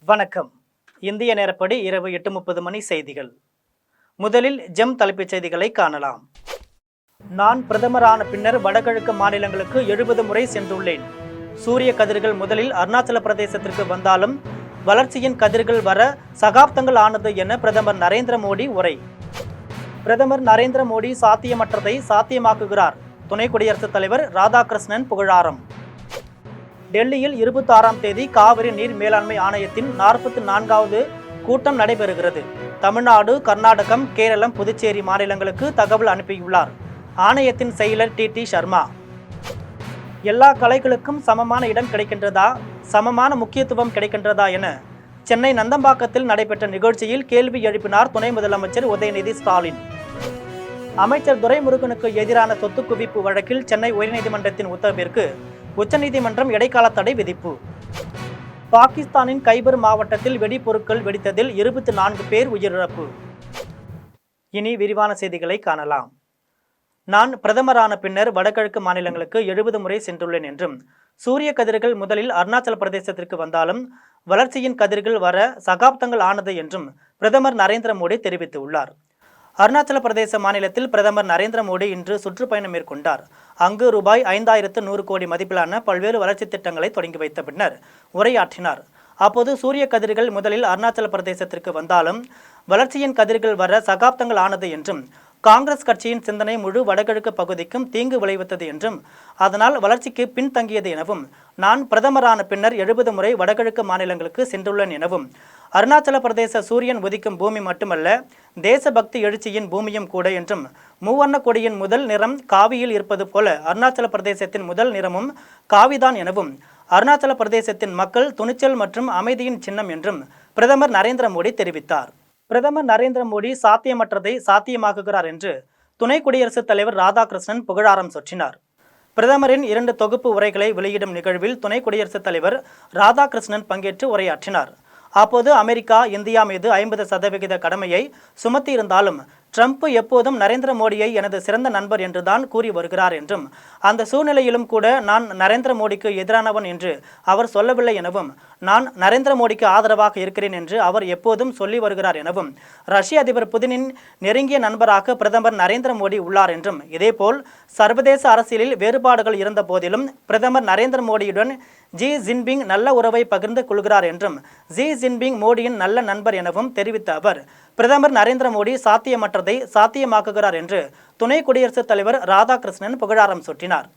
வணக்கம். இந்திய நேரப்படி இரவு 8:30 மணி செய்திகள். முதலில் ஜெம் தலைப்புச் செய்திகளை காணலாம். நான் பிரதமரான பின்னர் வடகிழக்கு மாநிலங்களுக்கு 70 முறை சென்றுள்ளேன். சூரிய கதிர்கள் முதலில் அருணாச்சல பிரதேசத்திற்கு வந்தாலும் வளர்ச்சியின் கதிர்கள் வர சகாப்தங்கள் ஆனது என பிரதமர் நரேந்திர மோடி உரை. பிரதமர் நரேந்திர மோடி சாத்தியமற்றதை சாத்தியமாக்குகிறார். துணை குடியரசுத் தலைவர் ராதாகிருஷ்ணன் புகழாரம். டெல்லியில் 26ஆம் தேதி காவிரி நீர் மேலாண்மை ஆணையத்தின் 44வது கூட்டம் நடைபெறுகிறது. தமிழ்நாடு, கர்நாடகம், கேரளம், புதுச்சேரி மாநிலங்களுக்கு தகவல் அனுப்பியுள்ளார் ஆணையத்தின் செயலர் டி சர்மா. எல்லா கலைகளுக்கும் சமமான இடம் கிடைக்கின்றதா, சமமான முக்கியத்துவம் கிடைக்கின்றதா என சென்னை நந்தம்பாக்கத்தில் நடைபெற்ற நிகழ்ச்சியில் கேள்வி எழுப்பினார் துணை முதலமைச்சர் உதயநிதி ஸ்டாலின். அமைச்சர் துரைமுருகனுக்கு எதிரான சொத்து குவிப்பு வழக்கில் சென்னை உயர்நீதிமன்றத்தின் உத்தரவிற்கு உச்சநீதிமன்றம் இடைக்கால தடை விதிப்பு. பாகிஸ்தானின் கைபர் மாவட்டத்தில் வெடிபொருட்கள் வெடித்ததில் 24 பேர் உயிரிழப்பு. இனி விரிவான செய்திகளை காணலாம். நான் பிரதமரான பின்னர் வடகிழக்கு மாநிலங்களுக்கு 70 முறை சென்றுள்ளேன் என்றும் சூரிய கதிர்கள் முதலில் அருணாச்சல பிரதேசத்திற்கு வந்தாலும் வளர்ச்சியின் கதிர்கள் வர சகாப்தங்கள் ஆனது என்றும் பிரதமர் நரேந்திர மோடி தெரிவித்துள்ளார். அருணாச்சல பிரதேச மாநிலத்தில் பிரதமர் நரேந்திர மோடி இன்று சுற்றுப்பயணம் மேற்கொண்டார். அங்கு ரூபாய் 5100 கோடி மதிப்பிலான பல்வேறு வளர்ச்சித் திட்டங்களை தொடங்கி வைத்த பின்னர் உரையாற்றினார். அப்போது சூரிய கதிர்கள் முதலில் அருணாச்சல பிரதேசத்திற்கு வந்தாலும் வளர்ச்சியின் கதிர்கள் வர சகாப்தங்கள் ஆனது என்றும் காங்கிரஸ் கட்சியின் சிந்தனை முழு வடகிழக்கு பகுதிக்கும் தீங்கு விளைவித்தது என்றும் அதனால் வளர்ச்சிக்கு பின்தங்கியது எனவும் நான் பிரதமரான பின்னர் 70 முறை வடகிழக்கு மாநிலங்களுக்கு சென்றுள்ளேன் எனவும் அருணாச்சல பிரதேச சூரியன் உதிக்கும் பூமி மட்டுமல்ல தேசபக்தி எழுச்சியின் பூமியும் கூட என்றும் மூவர்ண கொடியின் முதல் நிறம் காவியில் இருப்பது போல அருணாச்சல பிரதேசத்தின் முதல் நிறமும் காவிதான் எனவும் அருணாச்சல பிரதேசத்தின் மக்கள் துணிச்சல் மற்றும் அமைதியின் சின்னம் என்றும் பிரதமர் நரேந்திர மோடி தெரிவித்தார். பிரதமர் நரேந்திர மோடி சாத்தியமற்றதை சாத்தியமாக்குகிறார் என்று துணை குடியரசுத் தலைவர் ராதாகிருஷ்ணன் புகழாரம் சொற்றினார். பிரதமரின் 2 தொகுப்பு உரைகளை வெளியிடும் நிகழ்வில் துணை குடியரசுத் தலைவர் ராதாகிருஷ்ணன் பங்கேற்று உரையாற்றினார். அப்போது அமெரிக்கா இந்தியா மீது 50% கடமையை சுமத்தியிருந்தாலும் ட்ரம்ப் எப்போதும் நரேந்திர மோடியை எனது சிறந்த நண்பர் என்றுதான் கூறி வருகிறார் என்றும் அந்த சூழ்நிலையிலும் கூட நான் நரேந்திர மோடிக்கு எதிரானவன் என்று அவர் சொல்லவில்லை எனவும் நான் நரேந்திர மோடிக்கு ஆதரவாக இருக்கிறேன் என்று அவர் எப்போதும் சொல்லி வருகிறார் எனவும் ரஷ்ய அதிபர் புதினின் நெருங்கிய நண்பராக பிரதமர் நரேந்திர மோடி உள்ளார் என்றும் இதேபோல் சர்வதேச அரசியலில் வேறுபாடுகள் இருந்த போதிலும் பிரதமர் நரேந்திர மோடியுடன் ஜி ஜின்பிங் நல்ல உறவை பகிர்ந்து கொள்கிறார் என்றும் ஜி ஜின்பிங் மோடியின் நல்ல நண்பர் எனவும் தெரிவித்த அவர் பிரதமர் நரேந்திர மோடி சாத்தியமற்றதை சாத்தியமாக்குகிறார் என்று துணை குடியரசுத் தலைவர் ராதாகிருஷ்ணன் புகழாரம் சூட்டினார்.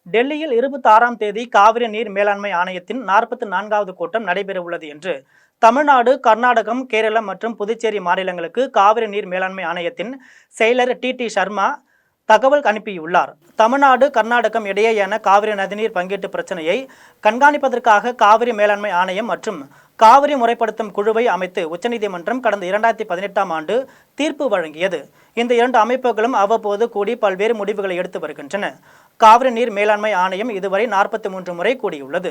டெல்லியில் 26ஆம் தேதி காவிரி நீர் மேலாண்மை ஆணையத்தின் 44வது கூட்டம் நடைபெறவுள்ளது என்று தமிழ்நாடு, கர்நாடகம், கேரளம் மற்றும் புதுச்சேரி மாநிலங்களுக்கு காவிரி நீர் மேலாண்மை ஆணையத்தின் செயலர் டி சர்மா தகவல் அனுப்பியுள்ளார். தமிழ்நாடு, கர்நாடகம் இடையேயான காவிரி நதிநீர் பங்கீட்டு பிரச்சனையை கண்காணிப்பதற்காக காவிரி மேலாண்மை ஆணையம் மற்றும் காவிரி முறைப்படுத்தும் குழுவை அமைத்து உச்சநீதிமன்றம் கடந்த 2018ஆம் ஆண்டு தீர்ப்பு வழங்கியது. இந்த 2 அமைப்புகளும் அவ்வப்போது கூடி பல்வேறு முடிவுகளை எடுத்து வருகின்றன. காவிரி நீர் மேலாண்மை ஆணையம் இதுவரை 43 முறை கூடியுள்ளது.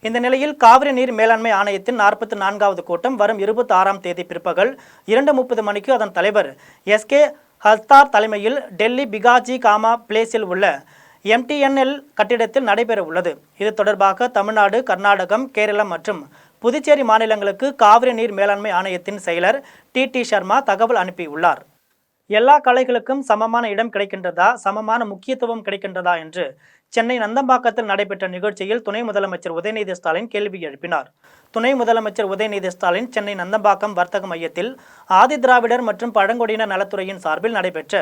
இந்த நிலையில் காவிரி நீர் மேலாண்மை ஆணையத்தின் 44வது கூட்டம் வரும் 26ஆம் தேதி பிற்பகல் 2:30 மணிக்கு அதன் தலைவர் எஸ்.கே. ஹல்தார் தலைமையில் டெல்லி பிகாஜி காமா பிளேஸில் உள்ள MTNL கட்டிடத்தில் நடைபெற உள்ளது. இது தொடர்பாக தமிழ்நாடு, கர்நாடகம், கேரளம் மற்றும் புதுச்சேரி மாநிலங்களுக்கு காவிரி நீர் மேலாண்மை ஆணையத்தின் செயலர் டி சர்மா தகவல் அனுப்பியுள்ளார். எல்லா கலைகளுக்கும் சமமான இடம் கிடைக்கின்றதா, சமமான முக்கியத்துவம் கிடைக்கின்றதா என்று சென்னை நந்தம்பாக்கத்தில் நடைபெற்ற நிகழ்ச்சியில் துணை முதலமைச்சர் உதயநிதி ஸ்டாலின் கேள்வி எழுப்பினார். துணை முதலமைச்சர் உதயநிதி ஸ்டாலின் சென்னை நந்தம்பாக்கம் வர்த்தக மையத்தில் ஆதி திராவிடர் மற்றும் பழங்குடியினர் நலத்துறையின் சார்பில் நடைபெற்ற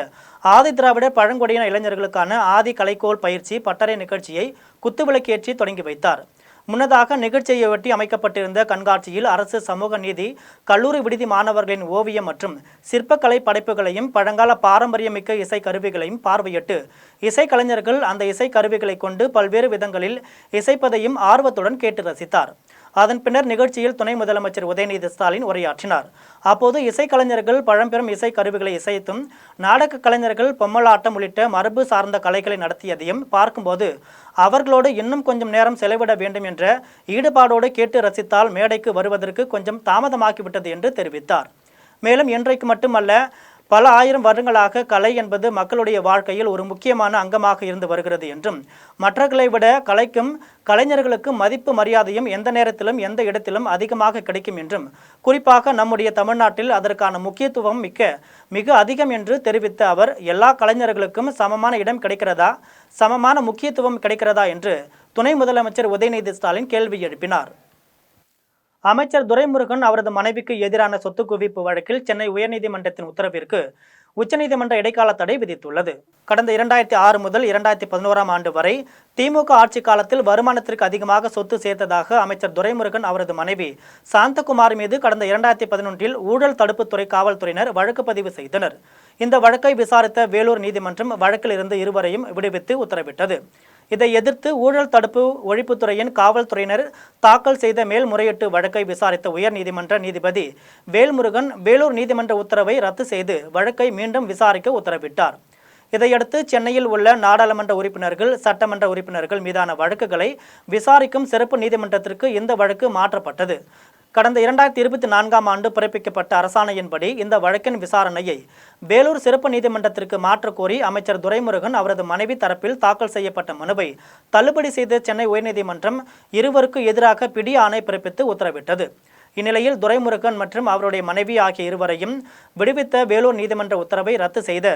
ஆதி திராவிடர் பழங்குடியின இளைஞர்களுக்கான ஆதி கலைக்கோள் பயிற்சி பட்டறை நிகழ்ச்சியை குத்துவிளக்கேற்றி தொடங்கி வைத்தார். முன்னதாக நிகழ்ச்சியையொட்டி அமைக்கப்பட்டிருந்த கண்காட்சியில் அரசு சமூக நீதி கல்லூரி விடுதி மாணவர்களின் ஓவியம் மற்றும் சிற்பக்கலை படைப்புகளையும் பழங்கால பாரம்பரியமிக்க இசை கருவிகளையும் பார்வையிட்டு இசைக்கலைஞர்கள் அந்த இசை கருவிகளை கொண்டு பல்வேறு விதங்களில் இசைப்பதையும் ஆர்வத்துடன் கேட்டு ரசித்தார். அதன் பின்னர் நிகழ்ச்சியில் துணை முதலமைச்சர் உதயநிதி ஸ்டாலின் உரையாற்றினார். அப்போது இசைக்கலைஞர்கள் பழம்பெரும் இசை கருவிகளை இசைத்தும் நாடக கலைஞர்கள் பொம்மலாட்டம் உள்ளிட்ட மரபு சார்ந்த கலைகளை நடத்தியதையும் பார்க்கும்போது அவர்களோடு இன்னும் கொஞ்சம் நேரம் செலவிட வேண்டும் என்ற ஈடுபாடோடு கேட்டு ரசித்தால் மேடைக்கு வருவதற்கு கொஞ்சம் தாமதமாகிவிட்டது என்று தெரிவித்தார். மேலும் இன்றைக்கு மட்டுமல்ல பல ஆயிரம் வருடங்களாக கலை என்பது மக்களுடைய வாழ்க்கையில் ஒரு முக்கியமான அங்கமாக இருந்து வருகிறது என்றும் மற்றவர்களை விட கலைக்கும் கலைஞர்களுக்கும் மதிப்பு மரியாதையும் எந்த நேரத்திலும் எந்த இடத்திலும் அதிகமாக கிடைக்கும் என்றும் குறிப்பாக நம்முடைய தமிழ்நாட்டில் அதற்கான முக்கியத்துவம் மிக அதிகம் என்று தெரிவித்த அவர் எல்லா கலைஞர்களுக்கும் சமமான இடம் கிடைக்கிறதா, சமமான முக்கியத்துவம் கிடைக்கிறதா என்று துணை முதலமைச்சர் உதயநிதி ஸ்டாலின் கேள்வி எழுப்பினார். அமைச்சர் துரைமுருகன் அவரது மனைவிக்கு எதிரான சொத்து குவிப்பு வழக்கில் சென்னை உயர்நீதிமன்றத்தின் உத்தரவிற்கு உச்சநீதிமன்ற இடைக்கால தடை விதித்துள்ளது. கடந்த 2006 முதல் 2011ஆம் ஆண்டு வரை திமுக ஆட்சி காலத்தில் வருமானத்திற்கு அதிகமாக சொத்து சேர்த்ததாக அமைச்சர் துரைமுருகன் அவரது மனைவி சாந்தகுமார் மீது கடந்த 2011இல் ஊழல் தடுப்புத்துறை காவல்துறையினர் வழக்கு பதிவு செய்தனர். இந்த வழக்கை விசாரித்த வேலூர் நீதிமன்றம் வழக்கில் இருந்து இருவரையும் விடுவித்து உத்தரவிட்டது. இதை எதிர்த்து ஊழல் தடுப்பு ஒழிப்புத்துறையின் காவல்துறையினர் தாக்கல் செய்த மேல்முறையீட்டு வழக்கை விசாரித்த உயர்நீதிமன்ற நீதிபதி வேல்முருகன் வேலூர் நீதிமன்ற உத்தரவை ரத்து செய்து வழக்கை மீண்டும் விசாரிக்க உத்தரவிட்டார். இதையடுத்து சென்னையில் உள்ள நாடாளுமன்ற உறுப்பினர்கள், சட்டமன்ற உறுப்பினர்கள் மீதான வழக்குகளை விசாரிக்கும் சிறப்பு நீதிமன்றத்திற்கு இந்த வழக்கு மாற்றப்பட்டது. கடந்த 2024ஆம் ஆண்டு பிறப்பிக்கப்பட்ட அரசாணையின்படி இந்த வழக்கின் விசாரணையை வேலூர் சிறப்பு நீதிமன்றத்திற்கு மாற்றக் கோரி அமைச்சர் துரைமுருகன் அவரது மனைவி தரப்பில் தாக்கல் செய்யப்பட்ட மனுவை தள்ளுபடி செய்த சென்னை உயர்நீதிமன்றம் இருவருக்கு எதிராக பிடி ஆணை பிறப்பித்து உத்தரவிட்டது. இந்நிலையில் துரைமுருகன் மற்றும் அவருடைய மனைவி ஆகிய இருவரையும் விடுவித்த வேலூர் நீதிமன்ற உத்தரவை ரத்து செய்த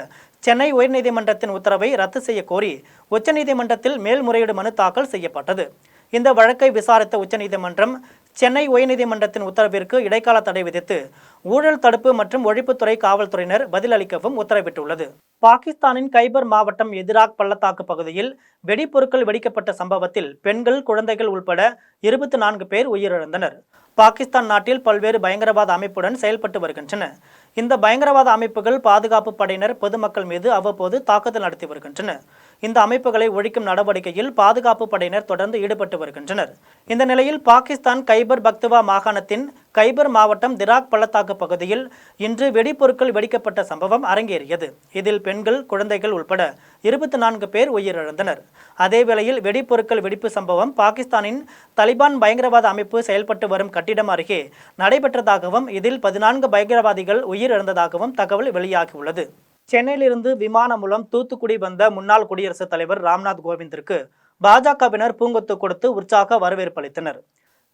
சென்னை உயர்நீதிமன்றத்தின் உத்தரவை ரத்து செய்ய கோரி உச்சநீதிமன்றத்தில் மேல்முறையீடு மனு தாக்கல் செய்யப்பட்டது. இந்த வழக்கை விசாரித்த உச்சநீதிமன்றம் சென்னை உயர்நீதிமன்றத்தின் உத்தரவிற்கு இடைக்கால தடை விதித்து ஊழல் தடுப்பு மற்றும் ஒழிப்புத்துறை காவல்துறையினர் பதிலளிக்கவும் உத்தரவிட்டுள்ளது. பாகிஸ்தானின் கைபர் மாவட்டம் எதிராக் பள்ளத்தாக்கு பகுதியில் வெடிப்பொருட்கள் வெடிக்கப்பட்ட சம்பவத்தில் பெண்கள், குழந்தைகள் உட்பட 24 பேர் உயிரிழந்தனர். பாகிஸ்தான் நாட்டில் பல்வேறு பயங்கரவாத அமைப்புடன் செயல்பட்டு வருகின்றன. இந்த பயங்கரவாத அமைப்புகள் பாதுகாப்பு படையினர் பொதுமக்கள் மீது அவ்வப்போது தாக்குதல் நடத்தி வருகின்றன. இந்த அமைப்புகளை ஒழிக்கும் நடவடிக்கையில் பாதுகாப்பு படையினர் தொடர்ந்து ஈடுபட்டு வருகின்றனர். இந்த நிலையில் பாகிஸ்தான் கைபர் பக்துவா மாகாணத்தின் கைபர் மாவட்டம் திராக் பள்ளத்தாக்கு பகுதியில் இன்று வெடிப்பொருட்கள் வெடிக்கப்பட்ட சம்பவம் அரங்கேறியது. இதில் பெண்கள், குழந்தைகள் உட்பட 24 பேர் உயிரிழந்தனர். அதேவேளையில் வெடிப்பொருட்கள் வெடிப்பு சம்பவம் பாகிஸ்தானின் தலிபான் பயங்கரவாத அமைப்பு செயல்பட்டு வரும் கட்டிடம் அருகே நடைபெற்றதாகவும் இதில் 14 பயங்கரவாதிகள் உயிரிழந்ததாகவும் தகவல் வெளியாகியுள்ளது. சென்னையிலிருந்து விமானம் மூலம் தூத்துக்குடி வந்த முன்னாள் குடியரசுத் தலைவர் ராம்நாத் கோவிந்திற்கு பாஜகவினர் பூங்கொத்து கொடுத்து உற்சாக வரவேற்பு அளித்தனர்.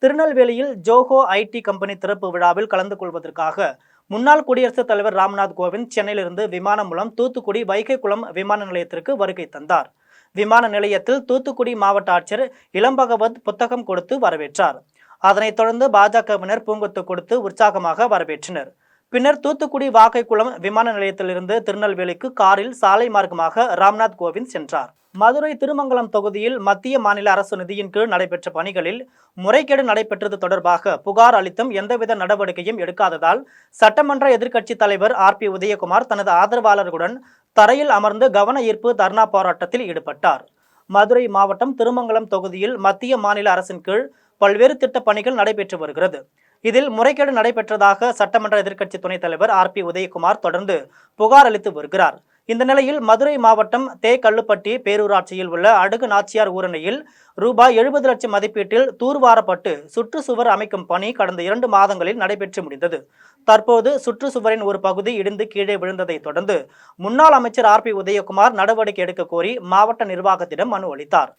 திருநெல்வேலியில் ஜோஹோ ஐடி கம்பெனி திறப்பு விழாவில் கலந்து கொள்வதற்காக முன்னாள் குடியரசுத் தலைவர் ராம்நாத் கோவிந்த் சென்னையிலிருந்து விமானம் மூலம் தூத்துக்குடி வைகை குளம் விமான நிலையத்திற்கு வருகை தந்தார். விமான நிலையத்தில் தூத்துக்குடி மாவட்ட ஆட்சியர் இளம்பகவத் புத்தகம் கொடுத்து வரவேற்றார். அதனைத் தொடர்ந்து பாஜகவினர் பூங்கொத்து கொடுத்து உற்சாகமாக வரவேற்றனர். பின்னர் தூத்துக்குடி வாகைக்குளம் விமான நிலையத்திலிருந்து திருநெல்வேலிக்கு காரில் சாலை மார்க்கமாக ராம்நாத் கோவிந்த் சென்றார். மதுரை திருமங்கலம் தொகுதியில் மத்திய மாநில அரசு நிதியின் கீழ் நடைபெற்ற பணிகளில் முறைகேடு நடைபெற்றது தொடர்பாக புகார் அளித்தும் எந்தவித நடவடிக்கையும் எடுக்காததால் சட்டமன்ற எதிர்க்கட்சித் தலைவர் RP உதயகுமார் தனது ஆதரவாளர்களுடன் தரையில் அமர்ந்து கவன ஈர்ப்பு தர்ணா போராட்டத்தில் ஈடுபட்டார். மதுரை மாவட்டம் திருமங்கலம் தொகுதியில் மத்திய மாநில அரசின் கீழ் பல்வேறு திட்டப் பணிகள் நடைபெற்று வருகிறது. இதில் முறைகேடு நடைபெற்றதாக சட்டமன்ற எதிர்க்கட்சி துணைத் தலைவர் RP உதயகுமார் தொடர்ந்து புகார் அளித்து வருகிறார். இந்த நிலையில் மதுரை மாவட்டம் தேக்கல்லுப்பட்டி பேரூராட்சியில் உள்ள அடுகு நாச்சியார் ஊரணியில் ரூபாய் 70 லட்சம் மதிப்பீட்டில் தூர்வாரப்பட்டு சுற்றுச்சுவர் அமைக்கும் பணி கடந்த 2 மாதங்களில் நடைபெற்று முடிந்தது. தற்போது சுற்றுச்சுவரின் ஒரு பகுதி இடிந்து கீழே விழுந்ததை தொடர்ந்து முன்னாள் அமைச்சர் RP உதயகுமார் நடவடிக்கை எடுக்க கோரி மாவட்ட நிர்வாகத்திடம் மனு அளித்தார்.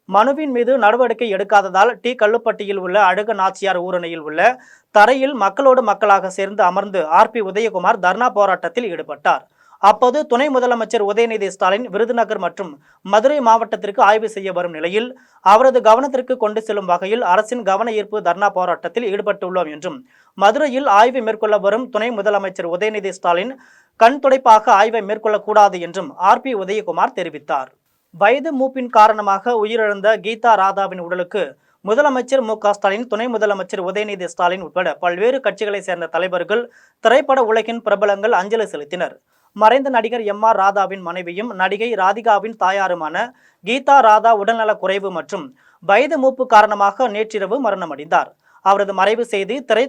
மனுவின் மீது நடவடிக்கை எடுக்காததால் கல்லுப்பட்டியில் உள்ள அழகு நாச்சியார் ஊரணியில் உள்ள தரையில் மக்களோடு மக்களாக சேர்ந்து அமர்ந்து RP உதயகுமார் தர்ணா போராட்டத்தில் ஈடுபட்டார். அப்போது துணை முதலமைச்சர் உதயநிதி ஸ்டாலின் விருதுநகர் மற்றும் மதுரை மாவட்டத்திற்கு ஆய்வு செய்ய வரும் நிலையில் அவரது கவனத்திற்கு கொண்டு செல்லும் வகையில் அரசின் கவன ஈர்ப்பு தர்ணா போராட்டத்தில் ஈடுபட்டுள்ளோம் என்றும் மதுரையில் ஆய்வு மேற்கொள்ள வரும் துணை முதலமைச்சர் உதயநிதி ஸ்டாலின் கண் துடைப்பாக ஆய்வை மேற்கொள்ளக்கூடாது என்றும் RP உதயகுமார் தெரிவித்தார். வயது மூப்பின் காரணமாக உயிரிழந்த கீதா ராதாவின் உடலுக்கு முதலமைச்சர் MK ஸ்டாலின், துணை முதலமைச்சர் உதயநிதி ஸ்டாலின் உட்பட பல்வேறு கட்சிகளை சேர்ந்த தலைவர்கள், திரைப்பட உலகின் பிரபலங்கள் அஞ்சலி செலுத்தினர். மறைந்த நடிகர் MR ராதாவின் மனைவியும் நடிகை ராதிகாவின் தாயாருமான கீதா ராதா உடல்நலக் குறைவு மற்றும் வயது மூப்பு காரணமாக நேற்றிரவு மரணமடைந்தார். அவரது மறைவு செய்தி திரை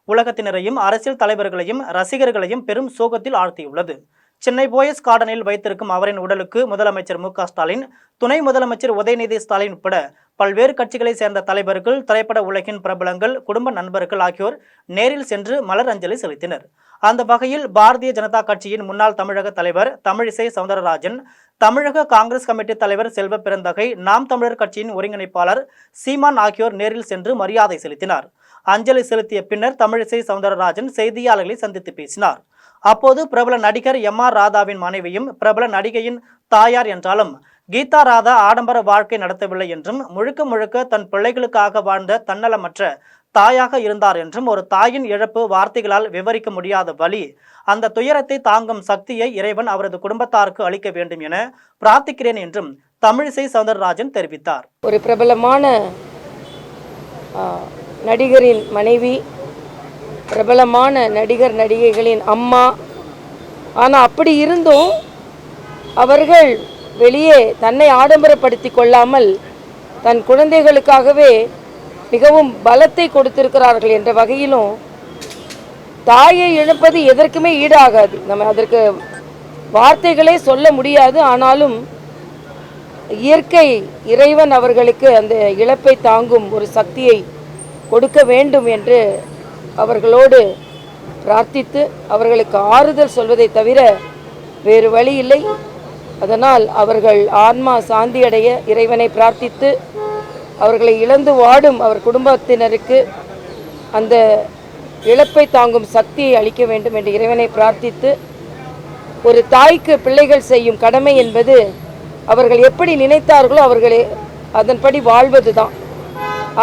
உலகத்தினரையும் அரசியல் தலைவர்களையும் ரசிகர்களையும் பெரும் சோகத்தில் ஆழ்த்தியுள்ளது. சென்னை போயஸ் கார்டனில் வைத்திருக்கும் அவரின் உடலுக்கு முதலமைச்சர் MK ஸ்டாலின், துணை முதலமைச்சர் உதயநிதி ஸ்டாலின் உட்பட பல்வேறு கட்சிகளை சேர்ந்த தலைவர்கள், திரைப்பட உலகின் பிரபலங்கள், குடும்ப நண்பர்கள் ஆகியோர் நேரில் சென்று மலர் அஞ்சலி செலுத்தினர். அந்த வகையில் பாரதிய ஜனதா கட்சியின் முன்னாள் தமிழக தலைவர் தமிழிசை சவுந்தரராஜன், தமிழக காங்கிரஸ் கமிட்டி தலைவர் செல்வ பெருந்தகை, நாம் தமிழர் கட்சியின் ஒருங்கிணைப்பாளர் சீமான் ஆகியோர் நேரில் சென்று மரியாதை செலுத்தினார். அஞ்சலி செலுத்திய பின்னர் தமிழிசை சவுந்தரராஜன் செய்தியாளர்களை சந்தித்து பேசினார். அப்போது பிரபல நடிகர் எம்.ஆர். ராதாவின் மனைவியும் பிரபல நடிகையின் தாயார் என்றாலும் கீதா ராதா ஆடம்பர வாழ்க்கை நடத்தவில்லை என்றும் முழுக்க முழுக்க தன் பிள்ளைகளுக்காக வாழ்ந்த தன்னலமற்ற தாயாக இருந்தார் என்றும், ஒரு தாயின் இழப்பு வார்த்தைகளால் விவரிக்க முடியாத வலி, அந்த துயரத்தை தாங்கும் சக்தியை இறைவன் அவரது குடும்பத்தாருக்கு அளிக்க வேண்டும் என பிரார்த்திக்கிறேன் என்றும் தமிழிசை சவுந்தரராஜன் தெரிவித்தார். ஒரு பிரபலமான நடிகரின் மனைவி, பிரபலமான நடிகர் நடிகைகளின் அம்மா. ஆனால் அப்படி இருந்தும் அவர்கள் வெளியே தன்னை ஆடம்பரப்படுத்தி கொள்ளாமல் தன் குழந்தைகளுக்காகவே மிகவும் பலத்தை கொடுத்திருக்கிறார்கள் என்ற வகையிலும், தாயை இழப்பது எதற்குமே ஈடாகாது. நம்ம அதற்கு வார்த்தைகளே சொல்ல முடியாது. ஆனாலும் இயற்கை இறைவன் அவர்களுக்கு அந்த இழப்பை தாங்கும் ஒரு சக்தியை கொடுக்க வேண்டும் என்று அவர்களோடு பிரார்த்தித்து அவர்களுக்கு ஆறுதல் சொல்வதை தவிர வேறு வழி இல்லை. அதனால் அவர்கள் ஆன்மா சாந்தியடைய இறைவனை பிரார்த்தித்து, அவர்களை இழந்து வாடும் அவர் குடும்பத்தினருக்கு அந்த இழப்பை தாங்கும் சக்தியை அளிக்க வேண்டும் என்று இறைவனை பிரார்த்தித்து, ஒரு தாய்க்கு பிள்ளைகள் செய்யும் கடமை என்பது அவர்கள் எப்படி நினைத்தார்களோ அவர்களே அதன்படி வாழ்வது தான்.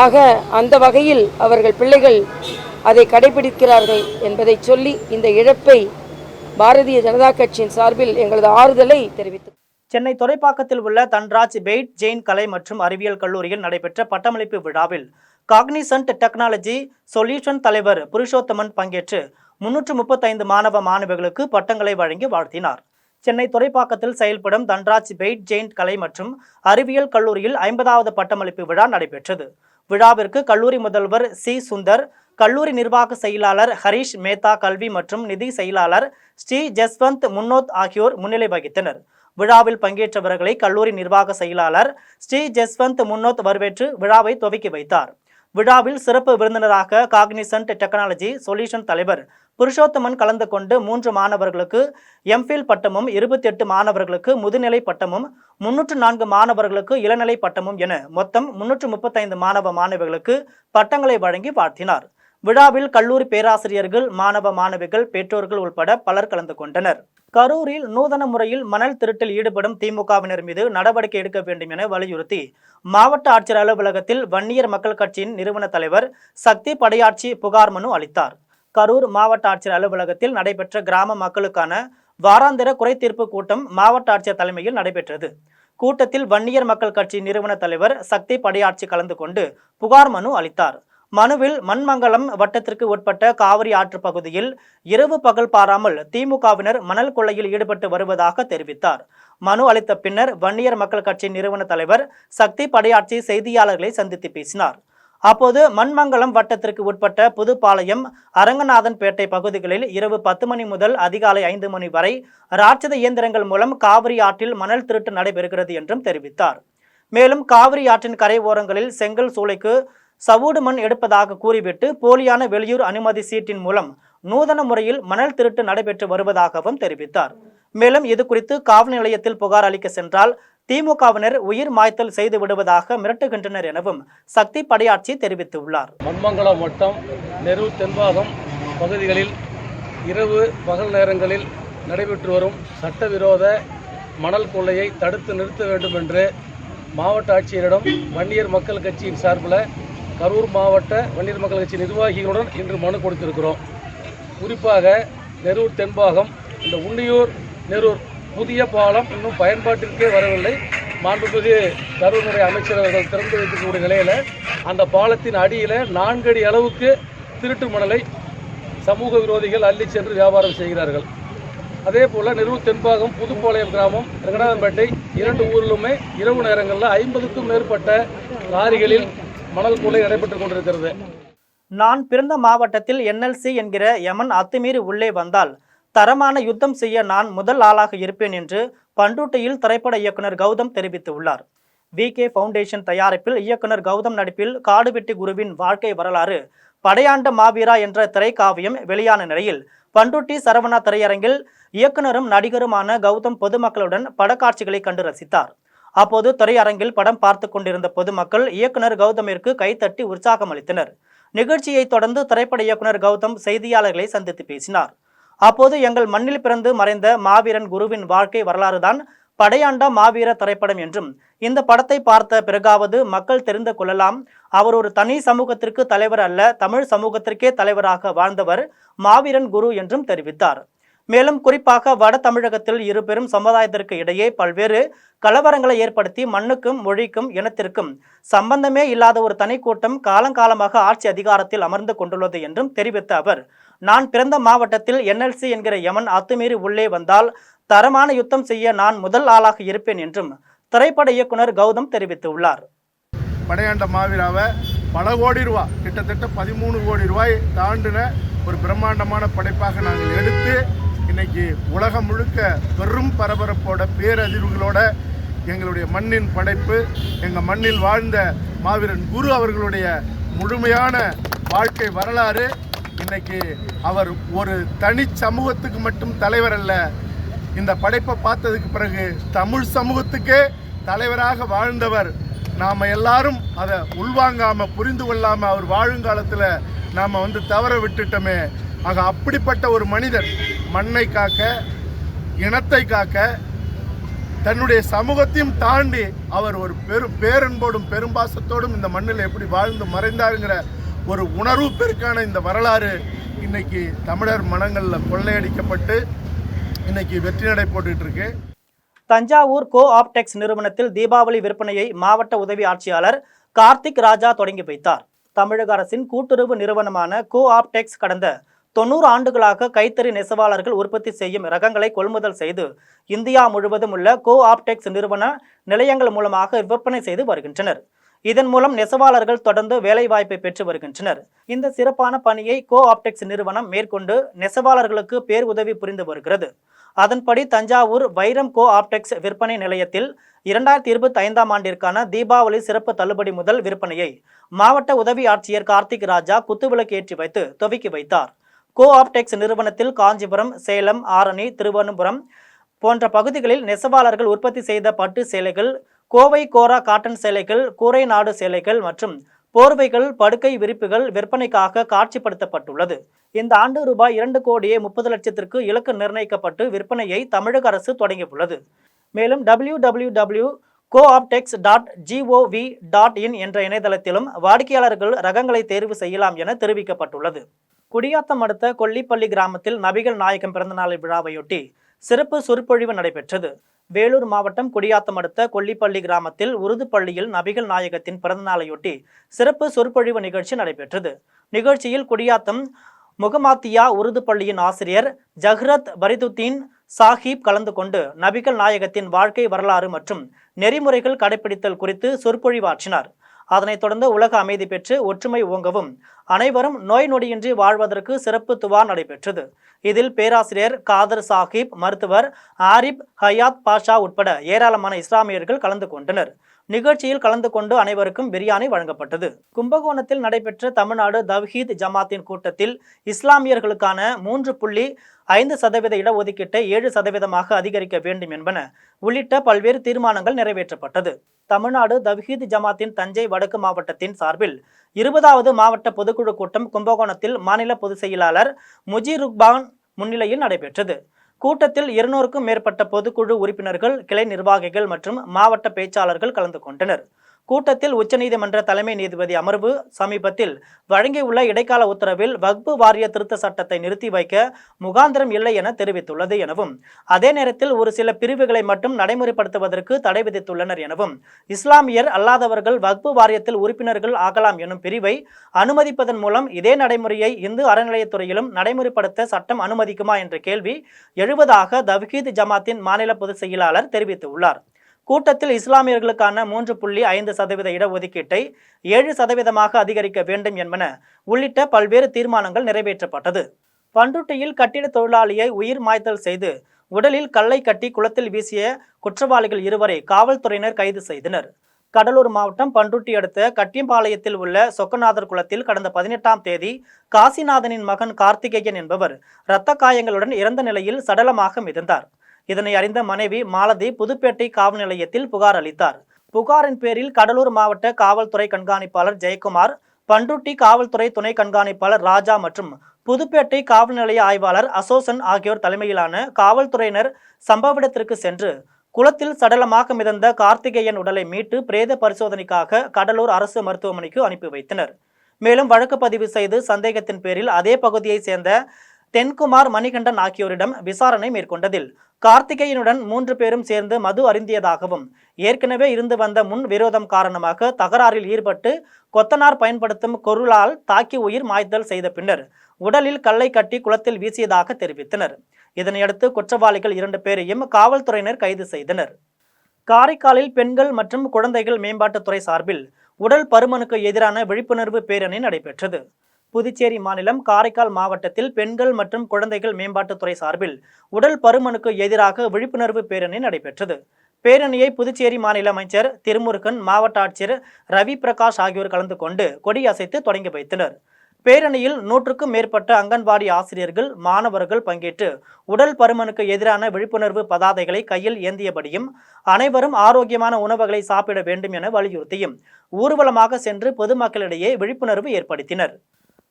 ஆக அந்த வகையில் அவர்கள் பிள்ளைகள் அதை கடைபிடிக்கிறார்கள் என்பதை சொல்லி இந்த இழப்பை பாரதிய ஜனதா கட்சியின் சார்பில் எங்களது ஆறுதலை தெரிவித்து. சென்னை துறைப்பாக்கத்தில் உள்ள தன்ராஜ் பெய்ட் ஜெயின் கலை மற்றும் அறிவியல் கல்லூரியில் நடைபெற்ற பட்டமளிப்பு விழாவில் காக்னிசன்ட் டெக்னாலஜி சொல்யூஷன் தலைவர் புருஷோத்தமன் பங்கேற்று 335 மாணவ மாணவிகளுக்கு பட்டங்களை வழங்கி வாழ்த்தினார். சென்னை துறைப்பாக்கத்தில் செயல்படும் தன்ராஜ் பெய்ட் ஜெயின் கலை மற்றும் அறிவியல் கல்லூரியில் 50வது பட்டமளிப்பு விழா நடைபெற்றது. விழாவிற்கு கல்லூரி முதல்வர் சி. சுந்தர், கல்லூரி நிர்வாக செயலாளர் ஹரிஷ் மேத்தா, கல்வி மற்றும் நிதி செயலாளர் ஸ்ரீ ஜஸ்வந்த் முன்னோத் ஆகியோர் முன்னிலை வகித்தனர். விழாவில் பங்கேற்றவர்களை கல்லூரி நிர்வாக செயலாளர் ஸ்ரீ ஜஸ்வந்த் முன்னோத் வரவேற்று விழாவை துவக்கி வைத்தார். விழாவில் சிறப்பு விருந்தினராக காக்னிசன்ட் டெக்னாலஜி சொல்யூஷன் தலைவர் புருஷோத்தமன் கலந்து கொண்டு 3 மாணவர்களுக்கு எம்ஃபில் பட்டமும், 28 மாணவர்களுக்கு முதுநிலை பட்டமும், 304 மாணவர்களுக்கு இளநிலை பட்டமும் என மொத்தம் 335 மாணவ மாணவிகளுக்கு பட்டங்களை வழங்கி வாழ்த்தினார். விழாவில் கல்லூரி பேராசிரியர்கள், மாணவ மாணவிகள், பெற்றோர்கள் உட்பட பலர் கலந்து கொண்டனர். கரூரில் நூதன முறையில் மணல் திருட்டில் ஈடுபடும் திமுகவினர் மீது நடவடிக்கை எடுக்க வேண்டும் என வலியுறுத்தி மாவட்ட ஆட்சியர் அலுவலகத்தில் வன்னியர் மக்கள் கட்சியின் நிறுவன தலைவர் சக்தி படையாட்சி புகார் மனு அளித்தார். கரூர் மாவட்ட ஆட்சியர் அலுவலகத்தில் நடைபெற்ற கிராம மக்களுக்கான வாராந்திர குறைதீர்ப்பு கூட்டம் மாவட்ட ஆட்சியர் தலைமையில் நடைபெற்றது. கூட்டத்தில் வன்னியர் மக்கள் கட்சி நிறுவன தலைவர் சக்தி படையாட்சி கலந்து கொண்டு புகார் மனு அளித்தார். மனுவில் மண்மங்கலம் வட்டத்திற்கு உட்பட்ட காவிரி ஆற்று பகுதியில் இரவு பகல் பாராமல் திமுகவினர் மணல் கொள்ளையில் ஈடுபட்டு வருவதாக தெரிவித்தார். மனு அளித்த பின்னர் வன்னியர் மக்கள் கட்சி நிறுவன தலைவர் சக்தி படையாட்சி செய்தியாளர்களை சந்தித்து பேசினார். அப்போது மண்மங்கலம் வட்டத்திற்கு உட்பட்ட புதுப்பாளையம், அரங்கநாதன்பேட்டை பகுதிகளில் இரவு 10 மணி முதல் அதிகாலை 5 மணி வரை ராட்சத இயந்திரங்கள் மூலம் காவிரி ஆற்றில் மணல் திருட்டு நடைபெறுகிறது என்றும் தெரிவித்தார். மேலும் காவிரி ஆற்றின் கரை ஓரங்களில் செங்கல் சூளைக்கு சவூடு மண் எடுப்பதாக கூறிவிட்டு போலியான வெளியூர் அனுமதி சீட்டின் மூலம் நூதன முறையில் மணல் திருட்டு நடைபெற்று வருவதாகவும் தெரிவித்தார். மேலும் இது குறித்து காவல் நிலையத்தில் புகார் அளிக்க சென்றால் திமுகவினர் உயிர் மாய்த்தல் செய்து விடுவதாக மிரட்டுகின்றனர் எனவும் சக்தி படையாட்சி தெரிவித்துள்ளார். மண்மங்கலம் வட்டம், நெரூர், தென்பாகம் பகுதிகளில் இரவு பகல் நேரங்களில் நடைபெற்று வரும் சட்டவிரோத மணல் கொள்ளையை தடுத்து நிறுத்த வேண்டும் என்று மாவட்ட ஆட்சியரிடம் வன்னியர் மக்கள் கட்சியின் சார்பில் கரூர் மாவட்ட வன்னியர் மக்கள் கட்சி நிர்வாகிகளுடன் இன்று மனு கொடுத்திருக்கிறோம். குறிப்பாக நெரூர் தென்பாகம், இந்த உன்னியூர் நெரூர் புதிய பாலம் இன்னும் பயன்பாட்டிற்கே வரவில்லை. மாண்புமிகு கரூர் அமைச்சர் அவர்கள் திறந்து வைக்கக்கூடிய நிலையில் அந்த பாலத்தின் அடியில் 4 அடி அளவுக்கு திருட்டு மணலை சமூக விரோதிகள் அள்ளி சென்று வியாபாரம் செய்கிறார்கள். அதே போல் நெரூர் தென்பாகம், புதுப்பாளையம் கிராமம், ரங்கநாதன்பேட்டை 2 ஊரிலுமே இரவு நேரங்களில் 50க்கும் மேற்பட்ட லாரிகளில் மணல் கொள்ளை நடைபெற்றுக் கொண்டிருக்கிறது. நான் பிறந்த மாவட்டத்தில் NLC என்கிற யமன் அத்துமீறி உள்ளே வந்தால் தரமான யுத்தம் செய்ய நான் முதல் ஆளாக இருப்பேன் என்று பண்டூட்டியில் திரைப்பட இயக்குனர் கௌதம் தெரிவித்துள்ளார். VK ஃபவுண்டேஷன் தயாரிப்பில் இயக்குனர் கௌதம் நடிப்பில் காடுவெட்டி குருவின் வாழ்க்கை வரலாறு படையாண்ட மாவீரா என்ற திரைக்காவியம் வெளியான நிலையில் பண்ருட்டி சரவணா திரையரங்கில் இயக்குனரும் நடிகருமான கௌதம் பொதுமக்களுடன் படக்காட்சிகளை கண்டு ரசித்தார். அப்போது திரையரங்கில் படம் பார்த்து கொண்டிருந்த பொதுமக்கள் இயக்குனர் கௌதமிற்கு கைத்தட்டி உற்சாகம் அளித்தனர். நிகழ்ச்சியை தொடர்ந்து திரைப்பட இயக்குனர் கௌதம் செய்தியாளர்களை சந்தித்து பேசினார். அப்போது எங்கள் மண்ணில் பிறந்து மறைந்த மாவீரன் குருவின் வாழ்க்கை வரலாறுதான் படையாண்டா மாவீர திரைப்படம் என்றும், இந்த படத்தை பார்த்த பிறகாவது மக்கள் தெரிந்து கொள்ளலாம், அவர் ஒரு தனி சமூகத்திற்கு தலைவர் அல்ல, தமிழ் சமூகத்திற்கே தலைவராக வாழ்ந்தவர் மாவீரன் குரு என்றும் தெரிவித்தார். மேலும் குறிப்பாக வட தமிழகத்தில் இரு பெரும் சமுதாயத்திற்கு இடையே பல்வேறு கலவரங்களை ஏற்படுத்தி மண்ணுக்கும் மொழிக்கும் இனத்திற்கும் சம்பந்தமே இல்லாத ஒரு தனி கூட்டம் காலங்காலமாக ஆட்சி அதிகாரத்தில் அமர்ந்து கொண்டுள்ளது என்றும் தெரிவித்த அவர், நான் பிறந்த மாவட்டத்தில் NLC என்கிற யமன் அத்துமீறி உள்ளே வந்தால் தரமான யுத்தம் செய்ய நான் முதல் ஆளாக இருப்பேன் என்றும் திரைப்பட இயக்குனர் கௌதம் தெரிவித்துள்ளார். படையாண்ட மாவீராவை பல கோடி ரூபாய், கிட்டத்தட்ட 13 கோடி ரூபாய் தாண்டின ஒரு பிரம்மாண்டமான படைப்பாக நாங்கள் எடுத்து இன்னைக்கு உலகம் முழுக்க பெரும் பரபரப்போட பேரதிர்வுகளோட எங்களுடைய மண்ணின் படைப்பு, எங்கள் மண்ணில் வாழ்ந்த மாவீரன் குரு அவர்களுடைய முழுமையான வாழ்க்கை வரலாறு, இன்னைக்கு அவர் ஒரு தனி சமூகத்துக்கு மட்டும் தலைவர் அல்ல, இந்த படைப்பை பார்த்ததுக்கு பிறகு தமிழ் சமூகத்துக்கே தலைவராக வாழ்ந்தவர். நாம் எல்லாரும் அதை உள்வாங்காமல் புரிந்து கொள்ளாமல் அவர் வாழுங்காலத்தில் நாம் தவற விட்டுட்டோமே. ஆக அப்படிப்பட்ட ஒரு மனிதர் மண்ணை காக்க, இனத்தை காக்க, தன்னுடைய சமூகத்தையும் தாண்டி அவர் ஒரு பேரன்போடும் பெரும்பாசத்தோடும் இந்த மண்ணில் எப்படி வாழ்ந்து மறைந்தாருங்கிற ஒரு உணர்வு பெருக்கான இந்த வரலாறு இன்னைக்கு தமிழர் மனங்களில் கொள்ளையடிக்கப்பட்டு இன்னைக்கு வெற்றி நடை போட்டுட்டு இருக்கு. தஞ்சாவூர் கோ ஆப்டெக்ஸ் நிறுவனத்தில் தீபாவளி விற்பனையை மாவட்ட உதவி ஆட்சியாளர் கார்த்திக் ராஜா தொடங்கி வைத்தார். தமிழக அரசின் கூட்டுறவு நிறுவனமான கோ ஆப்டெக்ஸ் கடந்த 90 ஆண்டுகளாக கைத்தறி நெசவாளர்கள் உற்பத்தி செய்யும் ரகங்களை கொள்முதல் செய்து இந்தியா முழுவதும் உள்ள கோ ஆப்டெக்ஸ் நிறுவன நிலையங்கள் மூலமாக விற்பனை செய்து வருகின்றனர். இதன் மூலம் நெசவாளர்கள் தொடர்ந்து வேலைவாய்ப்பை பெற்று வருகின்றனர். இந்த சிறப்பான பணியை கோ ஆப்டெக்ஸ் நிறுவனம் மேற்கொண்டு நெசவாளர்களுக்கு பேருதவி புரிந்து வருகிறது. அதன்படி தஞ்சாவூர் வைரம் கோ ஆப்டெக்ஸ் விற்பனை நிலையத்தில் 2025ஆம் ஆண்டிற்கான தீபாவளி சிறப்பு தள்ளுபடி முதல் விற்பனையை மாவட்ட உதவி ஆட்சியர் கார்த்திக் ராஜா குத்துவிளக்கு ஏற்றி வைத்து துவக்கி வைத்தார். கோ ஆப்டெக்ஸ் நிறுவனத்தில் காஞ்சிபுரம், சேலம், ஆரணி, திருவனந்தபுரம் போன்ற பகுதிகளில் நெசவாளர்கள் உற்பத்தி செய்த பட்டு சேலைகள், கோவை கோரா காட்டன் சேலைகள், கூரை நாடு சேலைகள் மற்றும் போர்வைகள், படுக்கை விரிப்புகள் விற்பனைக்காக காட்சிப்படுத்தப்பட்டுள்ளது. இந்த ஆண்டு ரூபாய் 2,30,00,000க்கு இலக்கு நிர்ணயிக்கப்பட்டு விற்பனையை தமிழக அரசு தொடங்கியுள்ளது. மேலும் www.cooptex.gov.in என்ற இணையதளத்திலும் வாடிக்கையாளர்கள் ரகங்களை தேர்வு செய்யலாம் என தெரிவிக்கப்பட்டுள்ளது. குடியாத்தம் அடுத்த கொல்லிப்பள்ளி கிராமத்தில் நபிகள் நாயகம் பிறந்தநாள் விழாவையொட்டி சிறப்பு சொற்பொழிவு நடைபெற்றது. வேலூர் மாவட்டம் குடியாத்தம் அடுத்த கொல்லிப்பள்ளி கிராமத்தில் உருது பள்ளியில் நபிகள் நாயகத்தின் பிறந்தநாளையொட்டி சிறப்பு சொற்பொழிவு நிகழ்ச்சி நடைபெற்றது. நிகழ்ச்சியில் குடியாத்தம் முகமாத்தியா உருது பள்ளியின் ஆசிரியர் ஜஹ்ரத் பரிதுத்தீன் சாஹிப் கலந்து கொண்டு நபிகள் நாயகத்தின் வாழ்க்கை வரலாறு மற்றும் நெறிமுறைகள் கடைபிடித்தல் குறித்து சொற்பொழிவாற்றினார். அதனைத் தொடர்ந்து உலக அமைதி பெற்று ஒற்றுமை ஓங்கவும் அனைவரும் நோய் நொடியின்றி வாழ்வதற்கு சிறப்பு துவா நடைபெற்றது. இதில் பேராசிரியர் காதர் சாஹிப், மருத்துவர் ஆரிப் ஹயாத் பாஷா உட்பட ஏராளமான இஸ்லாமியர்கள் கலந்து கொண்டனர். நிகழ்ச்சியில் கலந்து கொண்டு அனைவருக்கும் பிரியாணி வழங்கப்பட்டது. கும்பகோணத்தில் நடைபெற்ற தமிழ்நாடு தவ்ஹீத் ஜமாத்தின் கூட்டத்தில் இஸ்லாமியர்களுக்கான 3.5% இடஒதுக்கீட்டை 7% அதிகரிக்க வேண்டும் என்பன உள்ளிட்ட பல்வேறு தீர்மானங்கள் நிறைவேற்றப்பட்டது. தமிழ்நாடு தவ்ஹீத் ஜமாத்தின் தஞ்சை வடக்கு மாவட்டத்தின் சார்பில் 20வது மாவட்ட பொதுக்குழு கூட்டம் கும்பகோணத்தில் மாநில பொதுச் செயலாளர் முஜிருக்பான் முன்னிலையில் நடைபெற்றது. கூட்டத்தில் 200க்கும் மேற்பட்ட பொதுக்குழு உறுப்பினர்கள், கிளை நிர்வாகிகள் மற்றும் மாவட்ட பேச்சாளர்கள் கலந்து கொண்டனர். கூட்டத்தில் உச்சநீதிமன்ற தலைமை நீதிபதி அமர்வு சமீபத்தில் வழங்கியுள்ள இடைக்கால உத்தரவில் வக்பு வாரிய திருத்த சட்டத்தை நிறுத்தி வைக்க முகாந்திரம் இல்லை என தெரிவித்துள்ளது எனவும், அதே நேரத்தில் ஒரு சில பிரிவுகளை மட்டும் நடைமுறைப்படுத்துவதற்கு தடை விதித்துள்ளனர் எனவும், இஸ்லாமியர் அல்லாதவர்கள் வக்பு வாரியத்தில் உறுப்பினர்கள் ஆகலாம் எனும் பிரிவை அனுமதிப்பதன் மூலம் இதே நடைமுறையை இந்து அறநிலையத்துறையிலும் நடைமுறைப்படுத்த சட்டம் அனுமதிக்குமா என்ற கேள்வி எழுவதாக தவ்ஹீத் ஜமாத்தின் மாநில பொதுச் செயலாளர் தெரிவித்துள்ளார். கூட்டத்தில் இஸ்லாமியர்களுக்கான 3.5% இடஒதுக்கீட்டை 7% அதிகரிக்க வேண்டும் என்பன உள்ளிட்ட பல்வேறு தீர்மானங்கள் நிறைவேற்றப்பட்டது. பண்ருட்டியில் கட்டிட தொழிலாளியை உயிர் மாய்த்தல் செய்து உடலில் கல்லை கட்டி குளத்தில் வீசிய குற்றவாளிகள் 2வரை காவல்துறையினர் கைது செய்தனர். கடலூர் மாவட்டம் பண்ருட்டி அடுத்த கட்டியம்பாளையத்தில் உள்ள சொக்கநாதர் குளத்தில் கடந்த 18ஆம் தேதி காசிநாதனின் மகன் கார்த்திகேயன் என்பவர் இரத்த காயங்களுடன் இறந்த நிலையில் சடலமாக மிதந்தார். இதனை அறிந்த மனைவி மாலதி புதுப்பேட்டை காவல் நிலையத்தில் புகார் அளித்தார். புகாரின் பேரில் கடலூர் மாவட்ட காவல்துறை கண்காணிப்பாளர் ஜெயக்குமார், பண்ருட்டி காவல்துறை துணை கண்காணிப்பாளர் ராஜா மற்றும் புதுப்பேட்டை காவல் நிலைய ஆய்வாளர் அசோசன் ஆகியோர் தலைமையிலான காவல்துறையினர் சம்பவ இடத்திற்கு சென்று குளத்தில் சடலமாக மிதந்த கார்த்திகேயன் உடலை மீட்டு பிரேத பரிசோதனைக்காக கடலூர் அரசு மருத்துவமனைக்கு அனுப்பி வைத்தனர். மேலும் வழக்கு பதிவு செய்து சந்தேகத்தின் பேரில் அதே பகுதியைச் சேர்ந்த தென்குமார், மணிகண்டன் ஆகியோரிடம் விசாரணை மேற்கொண்டதில் கார்த்திகேயனுடன் 3 பேரும் சேர்ந்து மது அருந்தியதாகவும் ஏற்கனவே இருந்து வந்த முன் விரோதம் காரணமாக தகராறில் ஈடுபட்டு கொத்தனார் பயன்படுத்தும் கொருளால் தாக்கி உயிர் மாய்தல் செய்த பின்னர் உடலில் கல்லை கட்டி குளத்தில் வீசியதாக தெரிவித்தனர். இதனையடுத்து குற்றவாளிகள் 2 பேரையும் காவல்துறையினர் கைது செய்தனர். காரைக்காலில் பெண்கள் மற்றும் குழந்தைகள் மேம்பாட்டுத்துறை சார்பில் உடல் பருமனுக்கு எதிரான விழிப்புணர்வு பேரணி நடைபெற்றது. புதுச்சேரி மாநிலம் காரைக்கால் மாவட்டத்தில் பெண்கள் மற்றும் குழந்தைகள் மேம்பாட்டுத்துறை சார்பில் உடல் பருமனுக்கு எதிராக விழிப்புணர்வு பேரணி நடைபெற்றது. பேரணியை புதுச்சேரி மாநில அமைச்சர் திருமுருகன், மாவட்ட ஆட்சியர் ரவி பிரகாஷ் ஆகியோர் கலந்து கொண்டு கொடியசைத்து தொடங்கி வைத்தனர். பேரணியில் 100க்கும் மேற்பட்ட அங்கன்வாடி ஆசிரியர்கள், மாணவர்கள் பங்கேற்று உடல் பருமனுக்கு எதிரான விழிப்புணர்வு பதாதைகளை கையில் ஏந்தியபடியும் அனைவரும் ஆரோக்கியமான உணவுகளை சாப்பிட வேண்டும் என வலியுறுத்தியும் ஊர்வலமாக சென்று பொதுமக்களிடையே விழிப்புணர்வு ஏற்படுத்தினர்.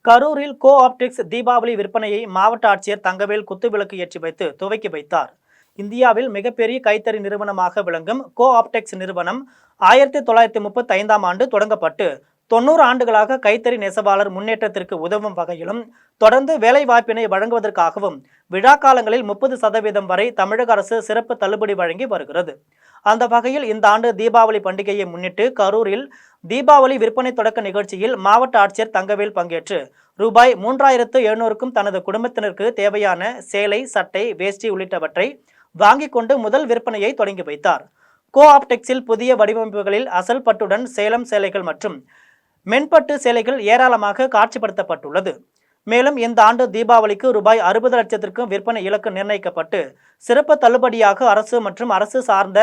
கரூரில் கோ ஆப்டெக்ஸ் தீபாவளி விற்பனையை மாவட்ட ஆட்சியர் தங்கவேல் குத்துவிளக்கு ஏற்றி வைத்து துவக்கி வைத்தார். இந்தியாவில் மிகப்பெரிய கைத்தறி நிறுவனமாக விளங்கும் கோ ஆப்டெக்ஸ் நிறுவனம் 1935ஆம் ஆண்டு தொடங்கப்பட்டு 90 ஆண்டுகளாக கைத்தறி நெசவாளர் முன்னேற்றத்திற்கு உதவும் வகையிலும் தொடர்ந்து வேலைவாய்ப்பினை வழங்குவதற்காகவும் விழா காலங்களில் 30% வரை தமிழக அரசு சிறப்பு தள்ளுபடி வழங்கி வருகிறது. அந்த வகையில் இந்த ஆண்டு தீபாவளி பண்டிகையை முன்னிட்டு கரூரில் தீபாவளி விற்பனை தொடக்க நிகழ்ச்சியில் மாவட்ட ஆட்சியர் தங்கவேல் பங்கேற்று ரூபாய் 3700க்கும் தனது குடும்பத்தினருக்கு தேவையான சேலை, சட்டை, வேஷ்டி உள்ளிட்டவற்றை வாங்கிக் கொண்டு முதல் விற்பனையை தொடங்கி வைத்தார். கோ ஆப்டெக்ஸில் புதிய வடிவமைப்புகளில் அசல் பட்டுடன் சேலம் சேலைகள் மற்றும் மென்பட்டு சேலைகள் ஏராளமாக காட்சிப்படுத்தப்பட்டுள்ளது. மேலும் இந்த ஆண்டு தீபாவளிக்கு ரூபாய் 60 லட்சத்திற்கும் விற்பனை இலக்கு நிர்ணயிக்கப்பட்டு சிறப்பு தள்ளுபடியாக அரசு மற்றும் அரசு சார்ந்த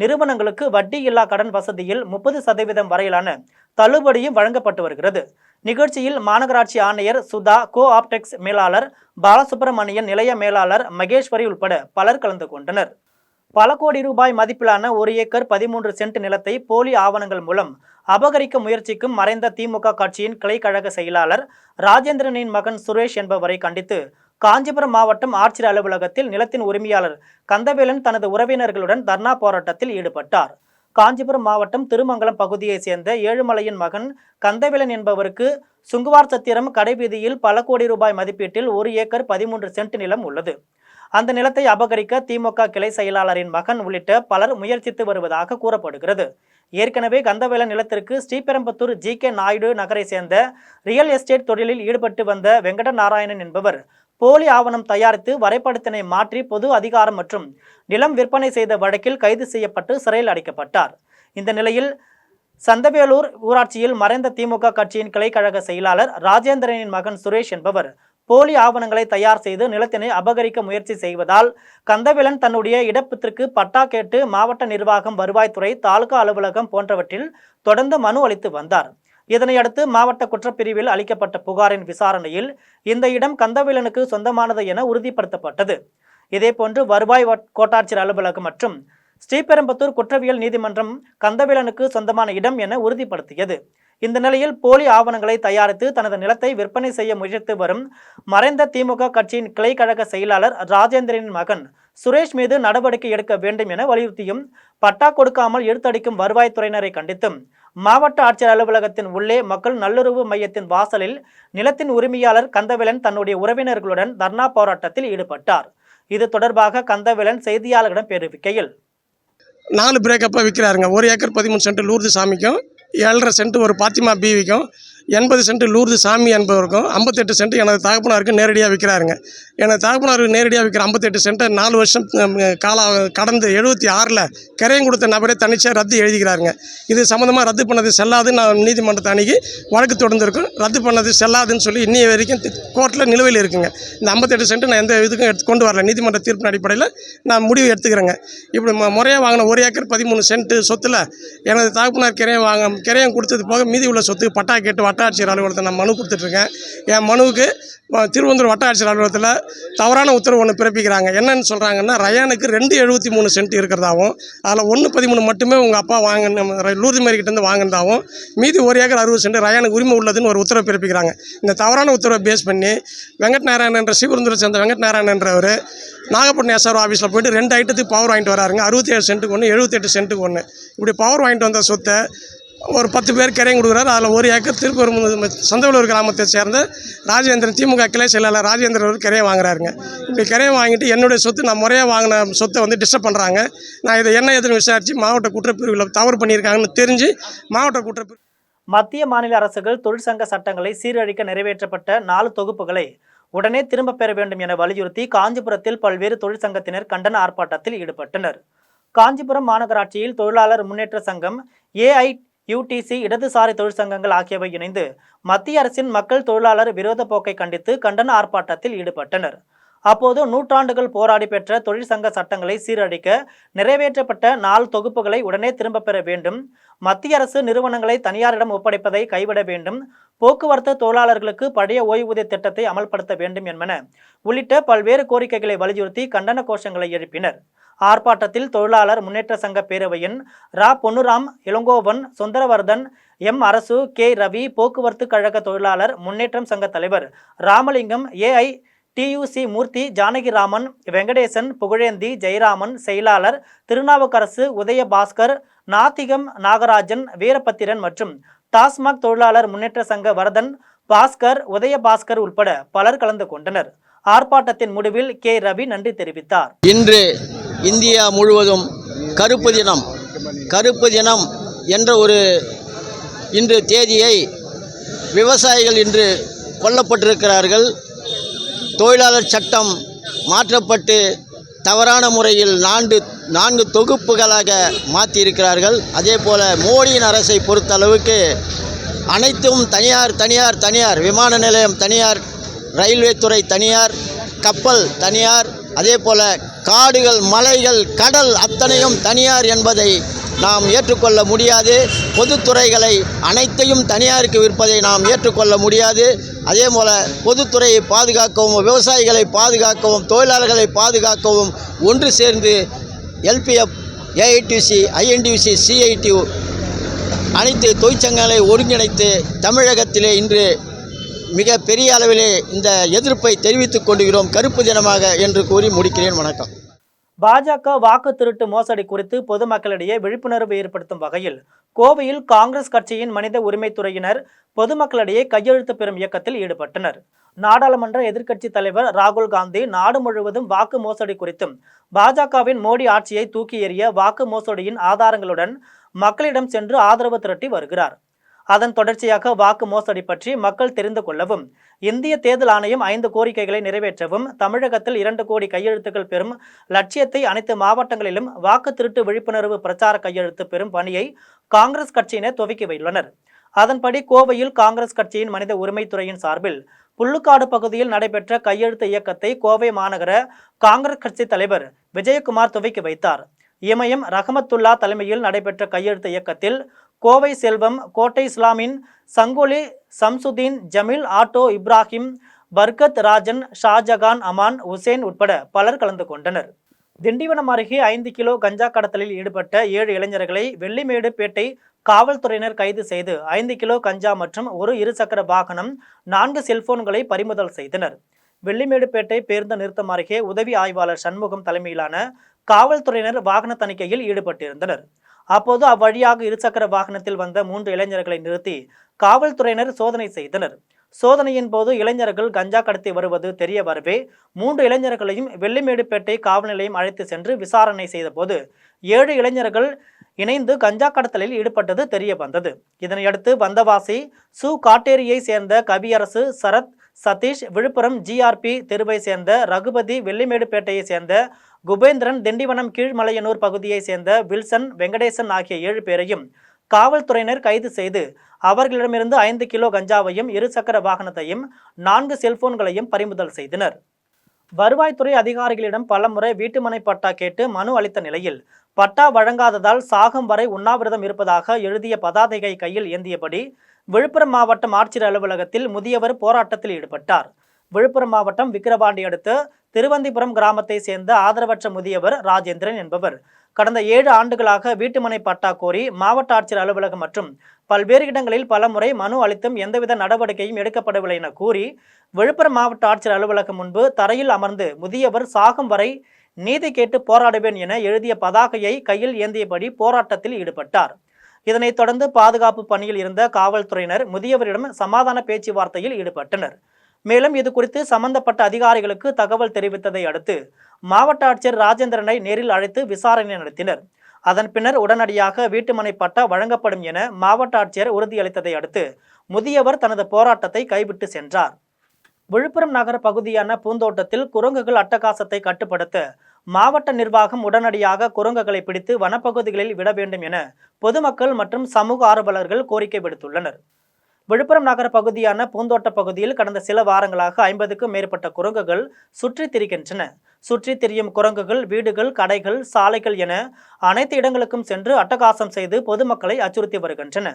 நிறுவனங்களுக்கு வட்டி இல்லா கடன் வசதியில் 30% வரையிலான தள்ளுபடியும் வழங்கப்பட்டு வருகிறது. நிகழ்ச்சியில் மாநகராட்சி ஆணையர் சுதா, கோ ஆப்டெக்ஸ் மேலாளர் பாலசுப்ரமணியன், நிலைய மேலாளர் மகேஸ்வரி உட்பட பலர் கலந்து கொண்டனர். பல கோடி ரூபாய் மதிப்பிலான 1 ஏக்கர் 13 சென்ட் நிலத்தை போலி ஆவணங்கள் மூலம் அபகரிக்க முயற்சிக்கும் மறைந்த திமுக கட்சியின் கிளை கழக செயலாளர் ராஜேந்திரனின் மகன் சுரேஷ் என்பவரை கண்டித்து காஞ்சிபுரம் மாவட்டம் ஆட்சியர் அலுவலகத்தில் நிலத்தின் உரிமையாளர் கந்தவேலன் தனது உறவினர்களுடன் தர்ணா போராட்டத்தில் ஈடுபட்டார். காஞ்சிபுரம் மாவட்டம் திருமங்கலம் பகுதியைச் சேர்ந்த ஏழுமலையின் மகன் கந்தவேலன் என்பவருக்கு சுங்குவார் சத்திரம் கடைவீதியில் பல கோடி ரூபாய் மதிப்பீட்டில் 1 ஏக்கர் 13 சென்ட் நிலம் உள்ளது. அந்த நிலத்தை அபகரிக்க திமுக கிளை செயலாளரின் மகன் உள்ளிட்ட பலர் முயற்சித்து வருவதாக கூறப்படுகிறது. ஏற்கனவே கந்தவேலன் நிலத்திற்கு ஸ்ரீபெரும்புத்தூர் ஜி.கே. நாயுடு நகரை சேர்ந்த ரியல் எஸ்டேட் தொழிலில் ஈடுபட்டு வந்த வெங்கடநாராயணன் என்பவர் போலி ஆவணம் தயாரித்து வரைபடத்தினை மாற்றி பொது அதிகாரம் மற்றும் நிலம் விற்பனை செய்த வழக்கில் கைது செய்யப்பட்டு சிறையில் அடைக்கப்பட்டார். இந்த நிலையில் சந்தவேலூர் ஊராட்சியில் மறைந்த திமுக கட்சியின் கிளை கழக செயலாளர் ராஜேந்திரனின் மகன் சுரேஷ் என்பவர் போலி ஆவணங்களை தயார் செய்து நிலத்தினை அபகரிக்க முயற்சி செய்வதால் கந்தவேலன் தன்னுடைய இடத்திற்கு பட்டா கேட்டு மாவட்ட நிர்வாகம், வருவாய்த்துறை, தாலுகா அலுவலகம் போன்றவற்றில் தொடர்ந்து மனு அளித்து வந்தார். இதனையடுத்து மாவட்ட குற்றப்பிரிவில் அளிக்கப்பட்ட புகாரின் விசாரணையில் இந்த இடம் கந்தவேலனுக்கு சொந்தமானது என உறுதிப்படுத்தப்பட்டது. இதேபோன்று வருவாய் கோட்டாட்சியர் அலுவலகம் மற்றும் ஸ்ரீபெரும்புத்தூர் குற்றவியல் நீதிமன்றம் கந்தவேலனுக்கு சொந்தமான இடம் என உறுதிப்படுத்தியது. இந்த நிலையில் போலி ஆவணங்களை தயாரித்து தனது நிலத்தை விற்பனை செய்ய முயற்சித்து வரும் மறைந்த திமுக கட்சியின் கிளை கழக செயலாளர் ராஜேந்திரனின் மகன் சுரேஷ் மீது நடவடிக்கை எடுக்க வேண்டும் என வலியுறுத்தியும் பட்டா கொடுக்காமல் இழுத்தடிக்கும் வருவாய்த்துறையினரை கண்டித்தும் மாவட்ட ஆட்சியர் அலுவலகத்தின் உள்ளே மக்கள் நல்லுறவு மையத்தின் வாசலில் நிலத்தின் உரிமையாளர் கந்தவேலன் தன்னுடைய உறவினர்களுடன் தர்ணா போராட்டத்தில் ஈடுபட்டார். இது தொடர்பாக கந்தவேலன் செய்தியாளர்களிடம் தெரிவிக்கையில், 4 பிரேக்கப்பை விற்கிறாருங்க. 1 ஏக்கர் 13 சென்ட் லூர்து சாமிக்கும், 7.5 சென்ட் ஒரு பாத்திமா பீவிக்கும், 80 சென்ட் லூர்து சாமி என்பவருக்கும் 58 சென்ட் எனது தகப்பனாருக்கு நேரடியாக விற்கிறாருங்க. எனது தகப்பனாருக்கு நேரடியாக விற்கிற 58 சென்ட்டை 4 வருஷம் கடந்து 76ல் கரையம் கொடுத்த நபரே தனிச்சாக ரத்து எழுதிக்கிறாருங்க. இது சம்மந்தமாக ரத்து பண்ணது செல்லாது நான் நீதிமன்றத்தை அணுகி வழக்கு தொடர்ந்துருக்கும். ரத்து பண்ணது செல்லாதுன்னு சொல்லி இன்னைய வரைக்கும் கோர்ட்டில் நிலுவையில் இருக்குங்க. இந்த 58 சென்ட் நான் எந்த இதுக்கும் கொண்டு வரல. நீதிமன்ற தீர்ப்பின் அடிப்படையில் நான் முடிவு எடுத்துக்கிறேங்க. இப்படி முறையாக வாங்கின 1 ஏக்கர் 13 சென்ட் சொத்தில் எனது தகப்பனார் கிரையம் கொடுத்தது போக மீதி உள்ள சொத்துக்கு பட்டா கேட்டு வட்டாட்சியர் அலுவலகத்தில் நான் மனு கொடுத்துட்ருக்கேன். என் மனுவுக்கு திருவனந்தபுரம் வட்டாட்சியர் அலுவலகத்தில் தவறான உத்தரவு ஒன்று பிறப்பிக்கிறாங்க. என்னென்னு சொல்கிறாங்கன்னா, ரயானுக்கு 273 சென்ட் இருக்கிறதாகவும் அதில் 113 மட்டுமே உங்கள் அப்பா லூர்து மாரிக்கிட்டேருந்து வாங்கினதாகவும் மீதி 1 ஏக்கர் 60 சென்ட் ரயானுக்கு உரிமை உள்ளதுன்னு ஒரு உத்தரவு பிறப்பிக்கிறாங்க. இந்த தவறான உத்தரவை பேஸ் பண்ணி வெங்கட் நாராயணன் என்ற ஸ்ரீபுரந்தூரை சேர்ந்த வெங்கட் நாராயணன் என்றவர் நாகப்பட்டினம் SRO ஆஃபீஸில் போய்ட்டு 2 ஐட்டத்துக்கு பவர் வாங்கிட்டு வராருங்க. 67 சென்ட்டுக்கு ஒன்று, 78 சென்ட்டுக்கு ஒன்று. இப்படி பவர் வாங்கிட்டு வந்த சொத்தை ஒரு 10 பேர் கிரையம் கொடுக்குறாரு. அதில் 1 ஏக்கர் திருப்பூர் சந்தவலூர் கிராமத்தை சேர்ந்த ராஜேந்திரன், திமுக கிளை செயலாளர் ராஜேந்திரன் அவர் கிரையம் வாங்குறாருங்க. இப்படி கிரையம் வாங்கிட்டு என்னுடைய சொத்து, நான் முறையாக வாங்கின சொத்தை டிஸ்டர்ப் பண்ணுறாங்க. நான் இதை என்ன எதுன்னு விசாரித்து மாவட்ட குற்றப்பிரிவில் தவறு பண்ணியிருக்காங்கன்னு தெரிஞ்சு மாவட்ட குற்றப்பிரிவு. மத்திய மாநில அரசுகள் தொழிற்சங்க சட்டங்களை சீரழிக்க நிறைவேற்றப்பட்ட 4 தொகுப்புகளை உடனே திரும்ப பெற வேண்டும் என வலியுறுத்தி காஞ்சிபுரத்தில் பல்வேறு தொழிற்சங்கத்தினர் கண்டன ஆர்ப்பாட்டத்தில் ஈடுபட்டனர். காஞ்சிபுரம் மாநகராட்சியில் தொழிலாளர் முன்னேற்ற சங்கம், AIUTC, இடதுசாரி தொழிற்சங்கங்கள் ஆகியவை இணைந்து மத்திய அரசின் மக்கள் தொழிலாளர் விரோத போக்கை கண்டித்து கண்டன ஆர்ப்பாட்டத்தில் ஈடுபட்டனர். அப்போது நூற்றாண்டுகள் போராடி பெற்ற தொழிற்சங்க சட்டங்களை சீரழிக்க நிறைவேற்றப்பட்ட 4 தொகுப்புகளை உடனே திரும்ப பெற வேண்டும், மத்திய அரசு நிறுவனங்களை தனியாரிடம் ஒப்படைப்பதை கைவிட வேண்டும், போக்குவரத்து தொழிலாளர்களுக்கு பழைய ஓய்வூதிய திட்டத்தை அமல்படுத்த வேண்டும் என்பன உள்ளிட்ட பல்வேறு கோரிக்கைகளை வலியுறுத்தி கண்டன கோஷங்களை எழுப்பினர். ஆர்ப்பாட்டத்தில் தொழிலாளர் முன்னேற்ற சங்க பேரவையின் பொன்னுராம், இளங்கோவன், சுந்தரவர்தன், அரசு, K. ரவி, போக்குவரத்து கழக தொழிலாளர் முன்னேற்றம் சங்க தலைவர் ராமலிங்கம், AITUC மூர்த்தி, ஜானகிராமன், வெங்கடேசன், புகழேந்தி, ஜெயராமன், செயலாளர் திருநாவுக்கரசு, உதயபாஸ்கர், நாத்திகம், நாகராஜன், வீரபத்திரன் மற்றும் டாஸ்மாக் தொழிலாளர் முன்னேற்ற சங்க வரதன், பாஸ்கர், உதயபாஸ்கர் உட்பட பலர் கலந்து கொண்டனர். ஆர்ப்பாட்டத்தின் முடிவில் K. ரவி நன்றி தெரிவித்தார். இன்று இந்தியா முழுவதும் கருப்பு தினம் என்ற ஒரு இன்று தேதியை விவசாயிகள் இன்று கொல்லப்பட்டிருக்கிறார்கள். தொழிலாளர் சட்டம் மாற்றப்பட்டு தவறான முறையில் 4 தொகுப்புகளாக மாற்றியிருக்கிறார்கள். அதே போல் மோடியின் அரசை பொறுத்தளவுக்கு அனைத்தும் தனியார், விமான நிலையம் தனியார், ரயில்வே துறை தனியார், கப்பல் தனியார், அதே போல் காடுகள், மலைகள், கடல் அத்தனையும் தனியார் என்பதை நாம் ஏற்றுக்கொள்ள முடியாது. பொதுத்துறைகளை அனைத்தையும் தனியாருக்கு விற்பதை நாம் ஏற்றுக்கொள்ள முடியாது. அதே போல் பொதுத்துறையை பாதுகாக்கவும், விவசாயிகளை பாதுகாக்கவும், தொழிலாளர்களை பாதுகாக்கவும் ஒன்று சேர்ந்து LPF, AITUC, INTUC, CITU அனைத்து தொழிற்சங்கங்களை ஒருங்கிணைத்து தமிழகத்திலே இன்று மிக பெரிய அளவிலே இந்த எதிர்ப்பை தெரிவித்துக் கொள்கிறோம், கருப்பு தினமாக என்று கூறி முடிக்கிறேன். வணக்கம். பாஜக வாக்கு திருட்டு மோசடி குறித்து பொதுமக்களிடையே விழிப்புணர்வு ஏற்படுத்தும் வகையில் கோவையில் காங்கிரஸ் கட்சியின் மனித உரிமைத்துறையினர் பொதுமக்களிடையே கையெழுத்து பெறும் இயக்கத்தில் ஈடுபட்டனர். நாடாளுமன்ற எதிர்க்கட்சி தலைவர் ராகுல் காந்தி நாடு முழுவதும் வாக்கு மோசடி குறித்தும் பாஜகவின் மோடி ஆட்சியை தூக்கி எறிய வாக்கு மோசடியின் ஆதாரங்களுடன் மக்களிடம் சென்று ஆதரவு திரட்டி வருகிறார். அதன் தொடர்ச்சியாக வாக்கு மோசடி பற்றி மக்கள் தெரிந்து கொள்ளவும் இந்திய தேர்தல் ஆணையம் 5 கோரிக்கைகளை நிறைவேற்றவும் தமிழகத்தில் 2 கோடி கையெழுத்துக்கள் பெறும் லட்சியத்தை அனைத்து மாவட்டங்களிலும் வாக்கு திருட்டு விழிப்புணர்வு பிரச்சார கையெழுத்து பெறும் பணியை காங்கிரஸ் கட்சியினர் துவக்கி வைத்துள்ளனர். அதன்படி கோவையில் காங்கிரஸ் கட்சியின் மனித உரிமைத்துறையின் சார்பில் புல்லுக்காடு பகுதியில் நடைபெற்ற கையெழுத்து இயக்கத்தை கோவை மாநகர காங்கிரஸ் கட்சி தலைவர் விஜயகுமார் துவக்கி வைத்தார். இமயம் ரஹமத்துல்லா தலைமையில் நடைபெற்ற கையெழுத்து இயக்கத்தில் கோவை செல்வம், கோட்டை இஸ்லாமின் சங்கோலி, சம்சுதீன், ஜமீல், ஆட்டோ இப்ராஹிம், பர்கத் ராஜன், ஷாஜகான், அமான், உசேன் உட்பட பலர் கலந்து கொண்டனர். திண்டிவனம் அருகே 5 கிலோ கஞ்சா கடத்தலில் ஈடுபட்ட 7 இளைஞர்களை வெள்ளிமேடு பேட்டை காவல்துறையினர் கைது செய்து 5 கிலோ கஞ்சா மற்றும் ஒரு இருசக்கர வாகனம், 4 செல்போன்களை பறிமுதல் செய்தனர். வெள்ளிமேடுபேட்டை பேருந்து நிறுத்தம் அருகே உதவி ஆய்வாளர் சண்முகம் தலைமையிலான காவல்துறையினர் வாகன தணிக்கையில் ஈடுபட்டிருந்தனர். அப்போது அவ்வழியாக இருசக்கர வாகனத்தில் வந்த 3 இளைஞர்களை நிறுத்தி காவல்துறையினர் சோதனை செய்தனர். சோதனையின் போது இளைஞர்கள் கஞ்சா கடத்தி வருவது தெரிய வரவே 3 இளைஞர்களையும் வெள்ளிமேடுபேட்டை காவல் நிலையம் அழைத்து சென்று விசாரணை செய்த போது 7 இளைஞர்கள் இணைந்து கஞ்சா கடத்தலில் ஈடுபட்டது தெரிய வந்தது. இதனையடுத்து வந்தவாசி சு காட்டேரியை சேர்ந்த கவியரசு, சரத், சதீஷ், விழுப்புரம் ஜிஆர்பி தெருவை சேர்ந்த ரகுபதி, வெள்ளிமேடுபேட்டையை சேர்ந்த குபேந்திரன், திண்டிவனம் கீழ்மலையனூர் பகுதியை சேர்ந்த வில்சன், வெங்கடேசன் ஆகிய 7 பேரையும் காவல்துறையினர் கைது செய்து அவர்களிடமிருந்து 5 கிலோ கஞ்சாவையும் 2 சக்கர வாகனத்தையும் 4 செல்போன்களையும் பறிமுதல் செய்தனர். வருவாய்த்துறை அதிகாரிகளிடம் பலமுறை வீட்டுமனை பட்டா கேட்டு மனு அளித்த நிலையில் பட்டா வழங்காததால் சாகும் வரை உண்ணாவிரதம் இருப்பதாக எழுதிய பதாதையை கையில் ஏந்தியபடி விழுப்புரம் மாவட்டம் ஆட்சியர் அலுவலகத்தில் முதியவர் போராட்டத்தில் ஈடுபட்டார். விழுப்புரம் மாவட்டம் விக்கிரவாண்டி அடுத்த திருவந்திபுரம் கிராமத்தை சேர்ந்த ஆதரவற்ற முதியவர் ராஜேந்திரன் என்பவர் கடந்த 7 ஆண்டுகளாக வீட்டுமனை பட்டா கோரி மாவட்ட ஆட்சியர் அலுவலகம் மற்றும் பல்வேறு இடங்களில் பலமுறை மனு அளித்தும் எந்தவித நடவடிக்கையும் எடுக்கப்படவில்லை என கூறி விழுப்புரம் மாவட்ட ஆட்சியர் அலுவலகம் முன்பு தரையில் அமர்ந்து முதியவர் சாகும் வரை நீதி கேட்டு போராடுவேன் என எழுதிய பதாகையை கையில் ஏந்தியபடி போராட்டத்தில் ஈடுபட்டார். இதனைத் தொடர்ந்து பாதுகாப்பு பணியில் இருந்த காவல்துறையினர் முதியவரிடம் சமாதான பேச்சுவார்த்தையில் ஈடுபட்டனர். மேலும் இது குறித்து சம்பந்தப்பட்ட அதிகாரிகளுக்கு தகவல் தெரிவித்ததை அடுத்து மாவட்ட ஆட்சியர் ராஜேந்திரனை நேரில் அழைத்து விசாரணை நடத்தினர். அதன் பின்னர் உடனடியாக வீட்டுமனை பட்டா வழங்கப்படும் என மாவட்ட ஆட்சியர் உறுதியளித்ததை அடுத்து முதியவர் தனது போராட்டத்தை கைவிட்டு சென்றார். விழுப்புரம் நகர பகுதியான பூந்தோட்டத்தில் குரங்குகள் அட்டகாசத்தை கட்டுப்படுத்த மாவட்ட நிர்வாகம் உடனடியாக குரங்குகளை பிடித்து வனப்பகுதிகளில் விட வேண்டும் என பொதுமக்கள் மற்றும் சமூக ஆர்வலர்கள் கோரிக்கை விடுத்துள்ளனர். விழுப்புரம் நகர பகுதியான பூந்தோட்ட பகுதியில் கடந்த சில வாரங்களாக 50க்கும் மேற்பட்ட குரங்குகள் சுற்றி திரிகின்றன. சுற்றி திரியும் குரங்குகள் வீடுகள், கடைகள், சாலைகள் என அனைத்து இடங்களுக்கும் சென்று அட்டகாசம் செய்து பொதுமக்களை அச்சுறுத்தி வருகின்றன.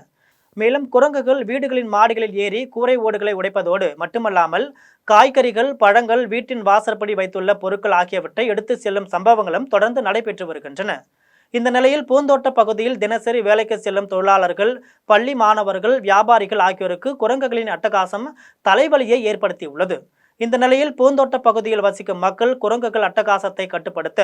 மேலும் குரங்குகள் வீடுகளின் மாடிகளில் ஏறி கூரை ஓடுகளை உடைப்பதோடு மட்டுமல்லாமல் காய்கறிகள், பழங்கள், வீட்டின் வாசற்படி வைத்துள்ள பொருட்கள் ஆகியவற்றை எடுத்து செல்லும் சம்பவங்களும் தொடர்ந்து நடைபெற்று வருகின்றன. இந்த நிலையில் பூந்தோட்ட பகுதியில் தினசரி வேலைக்கு செல்லும் தொழிலாளர்கள், பள்ளி மாணவர்கள், வியாபாரிகள் ஆகியோருக்கு குரங்குகளின் அட்டகாசம் தலைவலியை ஏற்படுத்தியுள்ளது. இந்த நிலையில் பூந்தோட்ட பகுதியில் வசிக்கும் மக்கள் குரங்குகள் அட்டகாசத்தை கட்டுப்படுத்த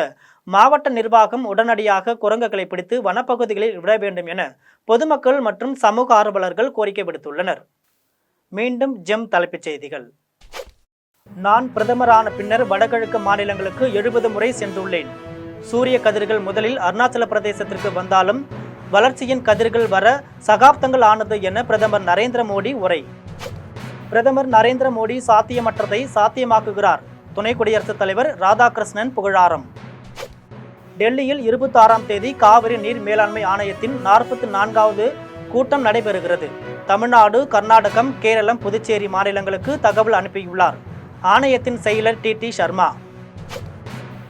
மாவட்ட நிர்வாகம் உடனடியாக குரங்குகளை பிடித்து வனப்பகுதிகளில் விட வேண்டும் என பொதுமக்கள் மற்றும் சமூக ஆர்வலர்கள் கோரிக்கை விடுத்துள்ளனர். மீண்டும் ஜெம் தலைப்புச் செய்திகள். நான் பிரதமரான பின்னர் வடகிழக்கு மாநிலங்களுக்கு 70 முறை சென்றுள்ளேன். சூரிய கதிர்கள் முதலில் அருணாச்சல பிரதேசத்திற்கு வந்தாலும் வளர்ச்சியின் கதிர்கள் வர சகாப்தங்கள் ஆனது என பிரதமர் நரேந்திர மோடி உரை. பிரதமர் நரேந்திர மோடி சாத்தியமற்றதை சாத்தியமாக்குகிறார். துணை குடியரசுத் தலைவர் ராதாகிருஷ்ணன் புகழாரம். டெல்லியில் 26ஆம் தேதி காவிரி நீர் மேலாண்மை ஆணையத்தின் 44வது கூட்டம் நடைபெறுகிறது. தமிழ்நாடு, கர்நாடகம், கேரளம், புதுச்சேரி மாநிலங்களுக்கு தகவல் அனுப்பியுள்ளார் ஆணையத்தின் செயலர் டி சர்மா.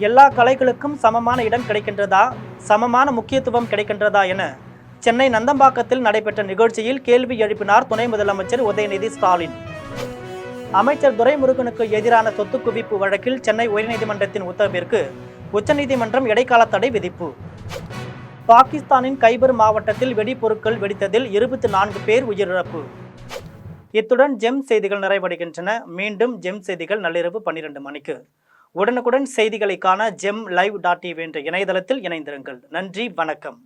எல்லா கலைகளுக்கும் சமமான இடம் கிடைக்கின்றதா, சமமான முக்கியத்துவம் கிடைக்கின்றதா என சென்னை நந்தம்பாக்கத்தில் நடைபெற்ற நிகழ்ச்சியில் கேள்வி எழுப்பினார் துணை முதலமைச்சர் உதயநிதி ஸ்டாலின். அமைச்சர் துரைமுருகனுக்கு எதிரான சொத்து குவிப்பு வழக்கில் சென்னை உயர்நீதிமன்றத்தின் உத்தரவிற்கு உச்சநீதிமன்றம் இடைக்கால தடை விதிப்பு. பாகிஸ்தானின் கைபர் மாவட்டத்தில் வெடிபொருட்கள் வெடித்ததில் 24 பேர் உயிரிழப்பு. இத்துடன் ஜெம் செய்திகள் நிறைவடைகின்றன. மீண்டும் ஜெம் செய்திகள் நள்ளிரவு 12 மணிக்கு. உடனுக்குடன் செய்திகளை காண GemLive.tv என்ற இணையதளத்தில் இணைந்திருங்கள். நன்றி, வணக்கம்.